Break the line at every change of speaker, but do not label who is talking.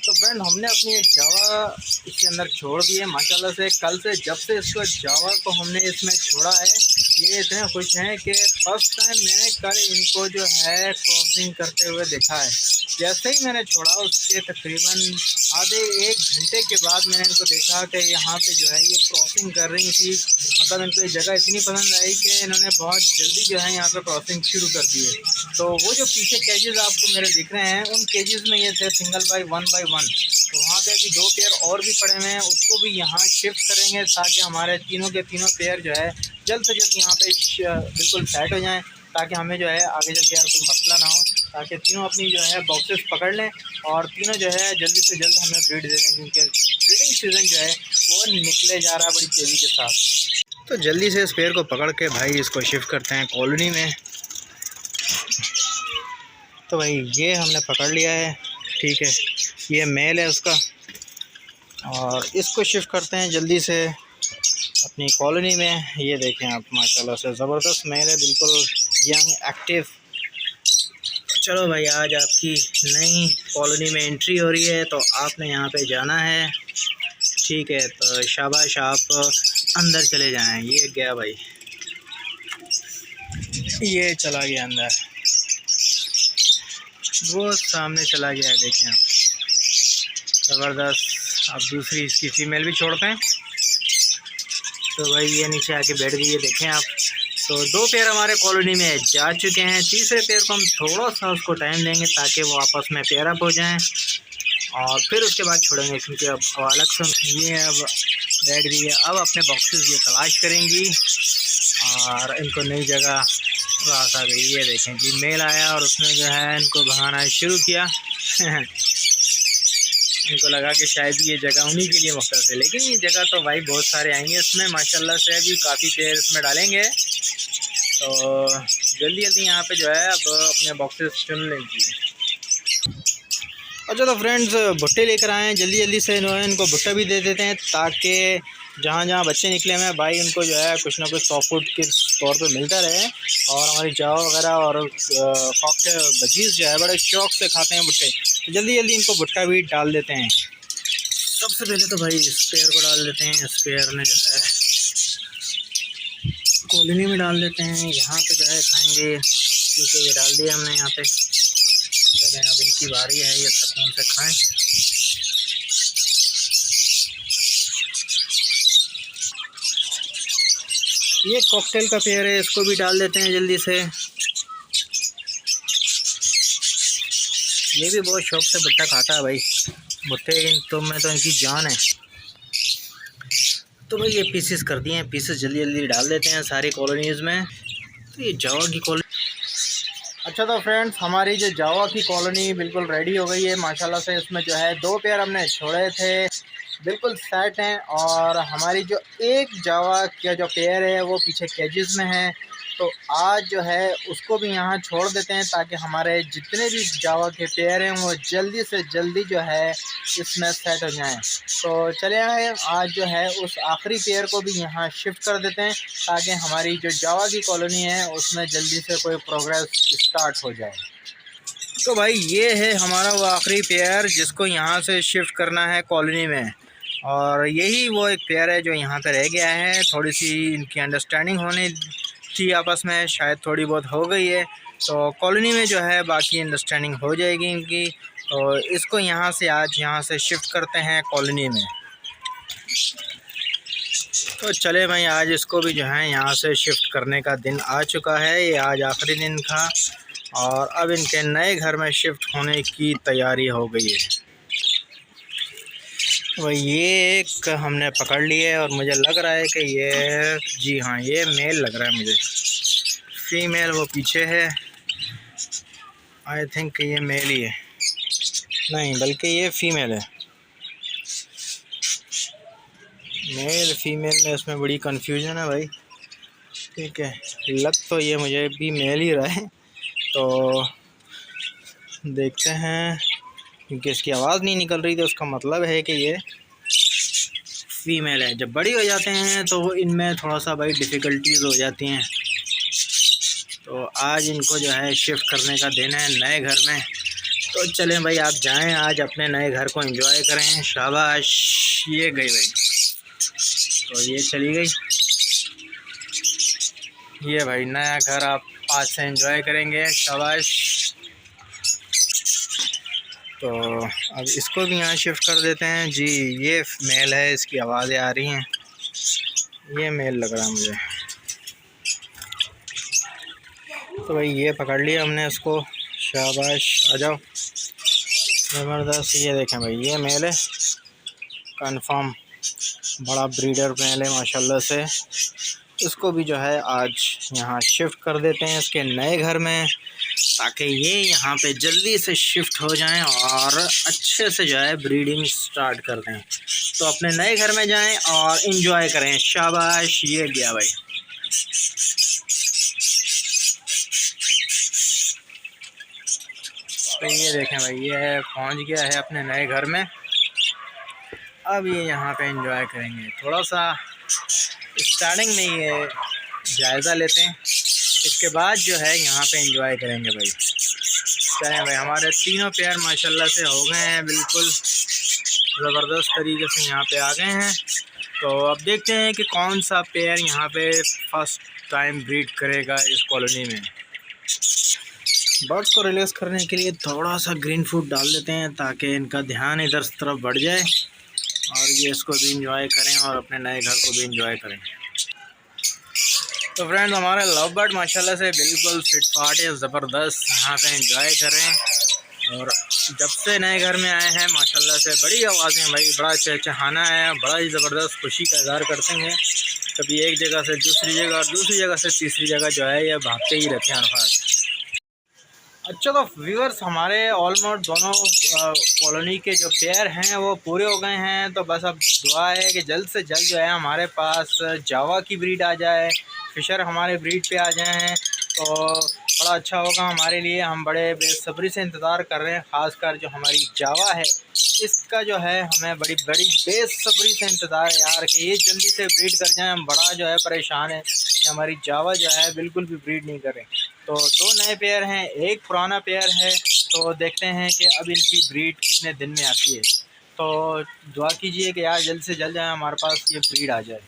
तो फ्रेंड हमने अपनी एक जावा इसके अंदर छोड़ दी है माशाल्लाह से। कल से जब से इसको जावा को हमने इसमें छोड़ा है, ये इतने खुश हैं कि फर्स्ट टाइम मैंने कल इनको जो है क्रॉसिंग करते हुए देखा है। जैसे ही मैंने छोड़ा उसके तकरीबन आधे एक घंटे के बाद मैंने इनको देखा कि यहाँ पे जो है ये क्रॉसिंग कर रही थी। मतलब इनको ये जगह इतनी पसंद आई कि इन्होंने बहुत जल्दी जो है यहाँ पे क्रॉसिंग शुरू कर दी है। तो वो जो पीछे केजेस आपको मेरे दिख रहे हैं, उन केजेस में ये थे सिंगल बाई वन। तो वहाँ पे अभी 2 पेयर और भी पड़े हुए हैं, उसको भी यहाँ शिफ्ट करेंगे ताकि हमारे तीनों के तीनों पेयर जो है जल्द से जल्द यहाँ पे बिल्कुल सेट हो जाएं, ताकि हमें जो है आगे चल के यार कोई मसला ना हो, ताकि तीनों अपनी जो है बॉक्सेस पकड़ लें और तीनों जो है जल्दी से जल्द हमें ब्रीड दे दें, क्योंकि ब्रीडिंग सीज़न जो है वो निकले जा रहा है बड़ी तेज़ी के साथ। तो जल्दी से इस पेयर को पकड़ के भाई इसको शिफ्ट करते हैं कॉलोनी में। तो भाई ये हमने पकड़ लिया है, ठीक है, ये मेल है उसका, और इसको शिफ्ट करते हैं जल्दी से अपनी कॉलोनी में। ये देखें आप माशाल्लाह से ज़बरदस्त मेल है, बिल्कुल यंग एक्टिव। चलो भाई आज आपकी नई कॉलोनी में एंट्री हो रही है, तो आपने यहाँ पे जाना है, ठीक है। तो शाबाश, आप अंदर चले जाएं। ये गया भाई, ये चला गया अंदर, वो सामने चला गया है, देखें आप, ज़बरदस्त। अब दूसरी इसकी फीमेल भी छोड़ते हैं। तो भाई ये नीचे आके बैठ गई है, देखें आप। तो 2 पेयर हमारे कॉलोनी में जा चुके हैं, तीसरे पेयर को हम थोड़ा सा उसको टाइम देंगे ताकि वो आपस में पेयर अप हो जाएं, और फिर उसके बाद छोड़ेंगे, क्योंकि अब अलग से ये अब बैठ गई है। अब अपने बॉक्सेस ये तलाश करेंगी और इनको नई जगह रास आ गई। ये देखें जी, मेल आया और उसने जो है इनको भगाना शुरू किया। इनको लगा कि शायद ये जगह उन्हीं के लिए मुख्तस है, लेकिन ये जगह तो भाई बहुत सारे आएंगे इसमें माशाल्लाह से। अभी काफ़ी पेयर इसमें डालेंगे, तो जल्दी जल्दी यहाँ पे जो है अब अपने बॉक्सेस चुन लेंगे। अच्छा तो फ्रेंड्स, भुट्टे लेकर आए हैं, जल्दी जल्दी से जो है इनको भुट्टा भी दे देते हैं, ताकि जहाँ जहाँ बच्चे निकले हुए हैं भाई उनको जो है कुछ ना कुछ सॉफ्ट फूड के तौर पे मिलता रहे। और हमारी जावा वगैरह और कॉकटेल बजीज़ जो है बड़े शौक़ से खाते हैं भुट्टे, तो जल्दी जल्दी इनको भुट्टा भी डाल देते हैं। सबसे पहले तो भाई इस पेयर को डाल देते हैं, इस पेयर ने जो है कॉलोनी में डाल देते हैं, यहाँ पे जो है खाएँगे, ठीक है। ये डाल दिया हमने यहाँ पे, चलें अब इनकी बारी है, ये सुकून से खाएँ। ये कॉकटेल का पेयर है, इसको भी डाल देते हैं जल्दी से। ये भी बहुत शौक से भुट्टा खाता है भाई, भुट्टे तो में तो इनकी जान है। तो भाई ये पीसेस कर दिए हैं, पीसेस जल्दी जल्दी डाल देते हैं सारी कॉलोनीज़ में। तो ये जावा की कॉलोनी। अच्छा तो फ्रेंड्स, हमारी जो जावा की कॉलोनी बिल्कुल रेडी हो गई है माशाल्लाह से। इसमें जो है 2 पेयर हमने छोड़े थे, बिल्कुल सेट हैं, और हमारी जो एक जावा का जो पेयर है वो पीछे केजेस में है। तो आज जो है उसको भी यहाँ छोड़ देते हैं, ताकि हमारे जितने भी जावा के पेयर हैं वो जल्दी से जल्दी जो है इसमें सेट हो जाएं। तो चले आए, आज जो है उस आखिरी पेयर को भी यहाँ शिफ्ट कर देते हैं, ताकि हमारी जो जावा की कॉलोनी है उसमें जल्दी से कोई प्रोग्रेस स्टार्ट हो जाए। तो भाई ये है हमारा वो आखिरी पेयर जिसको यहाँ से शिफ्ट करना है कॉलोनी में, और यही वो एक पेयर है जो यहाँ पे रह गया है। थोड़ी सी इनकी अंडरस्टैंडिंग होने थी आपस में, शायद थोड़ी बहुत हो गई है, तो कॉलोनी में जो है बाकी अंडरस्टैंडिंग हो जाएगी इनकी। तो इसको यहाँ से आज यहाँ से शिफ्ट करते हैं कॉलोनी में। तो चले भाई, आज इसको भी जो है यहाँ से शिफ्ट करने का दिन आ चुका है, ये आज आखिरी दिन था, और अब इनके नए घर में शिफ्ट होने की तैयारी हो गई है। तो ये एक हमने पकड़ लिया है, और मुझे लग रहा है कि ये, जी हाँ, ये मेल लग रहा है मुझे, फीमेल वो पीछे है। आई थिंक ये मेल ही है, नहीं बल्कि ये फीमेल है। मेल फीमेल में इसमें बड़ी कन्फ्यूजन है भाई, ठीक है। लग तो ये मुझे भी मेल ही रहा है, तो देखते हैं, क्योंकि इसकी आवाज़ नहीं निकल रही, तो उसका मतलब है कि ये फीमेल है। जब बड़ी हो जाते हैं तो इनमें थोड़ा सा भाई डिफ़िकल्टीज़ हो जाती हैं। तो आज इनको जो है शिफ्ट करने का दिन है नए घर में, तो चलें भाई, आप जाएं आज अपने नए घर को एंजॉय करें। शाबाश, ये गई भाई, तो ये चली गई। ये भाई नया घर आप आज से एंजॉय करेंगे। शाबाश। तो अब इसको भी यहाँ शिफ्ट कर देते हैं जी। ये मेल है, इसकी आवाज़ें आ रही हैं। ये मेल लग रहा है मुझे। तो भाई ये पकड़ लिया हमने उसको। शाबाश, आ जाओ, ज़बरदस्त। ये देखें भाई, ये मेल है कंफर्म, बड़ा ब्रीडर मेल है माशाल्लाह से। इसको भी जो है आज यहाँ शिफ्ट कर देते हैं इसके नए घर में, ताकि ये यहाँ पे जल्दी से शिफ्ट हो जाएं और अच्छे से जो है ब्रीडिंग स्टार्ट कर दें। तो अपने नए घर में जाएं और इन्जॉय करें। शाबाश, ये गया भाई। तो ये देखें भाई, ये पहुँच गया है अपने नए घर में। अब ये यहाँ पे एंजॉय करेंगे। थोड़ा सा स्टार्टिंग में ये जायज़ा लेते हैं, इसके बाद जो है यहाँ पे एंजॉय करेंगे भाई। चलें भाई, हमारे तीनों पेयर माशाल्लाह से हो गए हैं, बिल्कुल ज़बरदस्त तरीके से यहाँ पे आ गए हैं। तो अब देखते हैं कि कौन सा पेयर यहाँ पे फर्स्ट टाइम ब्रीड करेगा इस कॉलोनी में। बर्ड्स को रिलीज़ करने के लिए थोड़ा सा ग्रीन फूड डाल देते हैं, ताकि इनका ध्यान इधर तरफ बढ़ जाए और ये इसको भी इंजॉय करें और अपने नए घर को भी इंजॉय करें। तो फ्रेंड्स, हमारे लव बर्ड माशाल्लाह से बिल्कुल फिट फाट है, ज़बरदस्त यहाँ पे एंजॉय करें। और जब से नए घर में आए हैं माशाल्लाह से बड़ी आवाज़ें भाई, बड़ा चहचहाना है, बड़ा ही ज़बरदस्त खुशी का इज़हार करते हैं। कभी एक जगह से दूसरी जगह और दूसरी जगह से तीसरी जगह जो है ये भागते ही रहते हैं हर बार। अच्छा, तो व्यूअर्स, हमारे ऑलमोस्ट दोनों कॉलोनी के जो पेयर हैं वो पूरे हो गए हैं। तो बस अब दुआ है कि जल्द से जल्द जो है हमारे पास जावा की ब्रीड आ जाए, फिशर हमारे ब्रीड पे आ जाए हैं तो बड़ा अच्छा होगा हमारे लिए। हम बड़े बेसब्री से इंतज़ार कर रहे हैं, ख़ासकर जो हमारी जावा है इसका जो है हमें बड़ी बेसब्री से इंतज़ार है यार, कि ये जल्दी से ब्रीड कर जाएँ। हम बड़ा जो है परेशान है कि हमारी जावा जो है बिल्कुल भी ब्रीड नहीं कर रहे। तो दो नए पेयर हैं, एक पुराना पेयर है। तो देखते हैं कि अब इनकी ब्रीड कितने दिन में आती है। तो दुआ कीजिए कि यार जल्द से जल्द हमारे पास ये ब्रीड आ जाए।